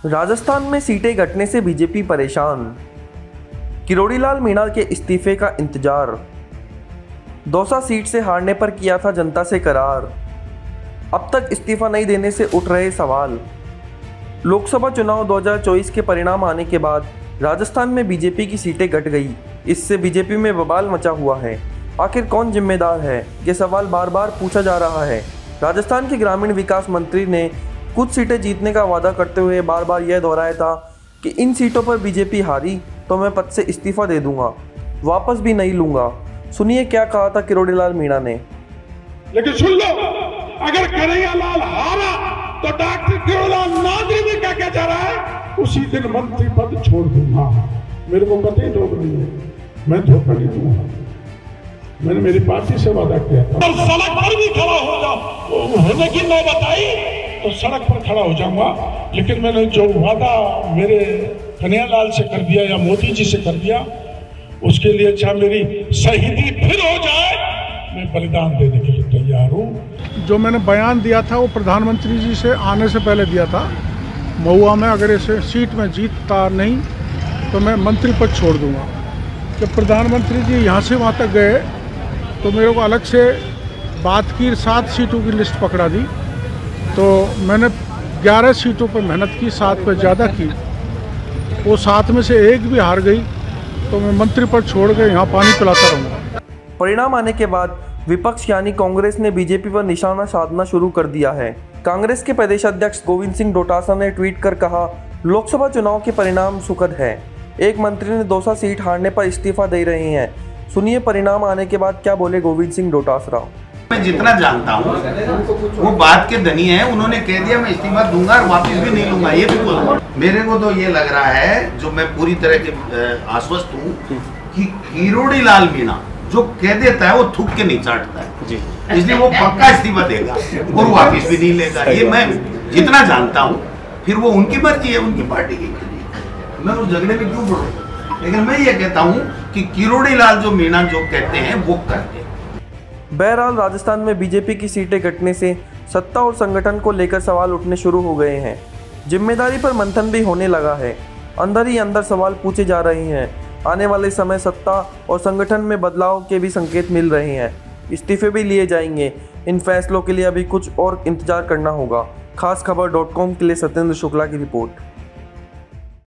राजस्थान में सीटें घटने से बीजेपी परेशान। किरोड़ीलाल मीणा के इस्तीफे का इंतजार। दौसा सीट से हारने पर किया था जनता से करार। अब तक इस्तीफा नहीं देने से उठ रहे सवाल। लोकसभा चुनाव 2024 के परिणाम आने के बाद राजस्थान में बीजेपी की सीटें घट गई। इससे बीजेपी में बवाल मचा हुआ है। आखिर कौन जिम्मेदार है, ये सवाल बार बार पूछा जा रहा है। राजस्थान के ग्रामीण विकास मंत्री ने कुछ सीटें जीतने का वादा करते हुए बार बार यह दोहराया था कि इन सीटों पर बीजेपी हारी तो मैं पद से इस्तीफा दे दूंगा, वापस भी नहीं लूंगा। सुनिए क्या कहा था किरोड़ीलाल मीणा ने। लेकिन सुन लो, अगर कन्हैयालाल हारा तो डॉक्टर किरोड़ीलाल नागरी में क्या कह जा रहा है, उसी दिन मंत्री पद छोड़ दूंगा। मेरे को पता ही धोखा नहीं है, मैं धोखा नहीं दूंगा। मैंने मेरी पार्टी से वादा किया था। और सड़क पर भी खड़ा हो जाओ, होने की मैं बताई तो सड़क पर खड़ा हो जाऊंगा। लेकिन मैंने जो वादा मेरे कन्हैयालाल से कर दिया या मोदी जी से कर दिया, उसके लिए चाहे मेरी शहीदी फिर हो जाए, मैं बलिदान देने के लिए तैयार हूँ। जो मैंने बयान दिया था वो प्रधानमंत्री जी से आने से पहले दिया था। महुआ में अगर इसे सीट में जीतता नहीं तो मैं मंत्री पद छोड़ दूंगा। जब प्रधानमंत्री जी यहाँ से वहाँ तक गए तो मेरे को अलग से बात की, 7 सीटों की लिस्ट पकड़ा दी। तो मैंने 11 सीटों पर मेहनत की, 7 पर ज़्यादा की। वो 7 में से 1 भी हार गई तो मैं मंत्री पद छोड़ के यहाँ पानी पिलाता रहूँगा। परिणाम आने के बाद विपक्ष यानी कांग्रेस ने बीजेपी पर निशाना साधना शुरू कर दिया है। कांग्रेस के प्रदेश अध्यक्ष गोविंद सिंह डोटासरा ने ट्वीट कर कहा, लोकसभा चुनाव के परिणाम सुखद है। एक मंत्री ने दौसा सीट हारने पर इस्तीफा दे रहे हैं। सुनिए परिणाम आने के बाद क्या बोले गोविंद सिंह डोटासरा। मैं जितना जानता हूँ वो बात के धनी है। उन्होंने कह दिया मैं इस्तीफा दूंगा और वापस भी नहीं लूंगा। ये भी बोल, मेरे को तो ये लग रहा है, जो मैं पूरी तरह के आश्वस्त हूँ कि किरोड़ीलाल मीणा जो कह देता है वो थूक के नहीं चाटता है जी। इसलिए वो पक्का इस्तीफा देगा और वापस भी नहीं लेगा। ये मैं जितना जानता हूँ। फिर वो उनकी मर्जी है, उनकी पार्टी की। मैं उस झगड़े में क्यों पढ़ूँ? लेकिन मैं ये कहता हूँ कि किरोड़ीलाल जो मीणा जो कहते हैं वो करते हैं। बहरहाल राजस्थान में बीजेपी की सीटें घटने से सत्ता और संगठन को लेकर सवाल उठने शुरू हो गए हैं। जिम्मेदारी पर मंथन भी होने लगा है। अंदर ही अंदर सवाल पूछे जा रहे हैं। आने वाले समय सत्ता और संगठन में बदलाव के भी संकेत मिल रहे हैं। इस्तीफे भी लिए जाएंगे। इन फैसलों के लिए अभी कुछ और इंतजार करना होगा। खासखबर.com के लिए सत्येंद्र शुक्ला की रिपोर्ट।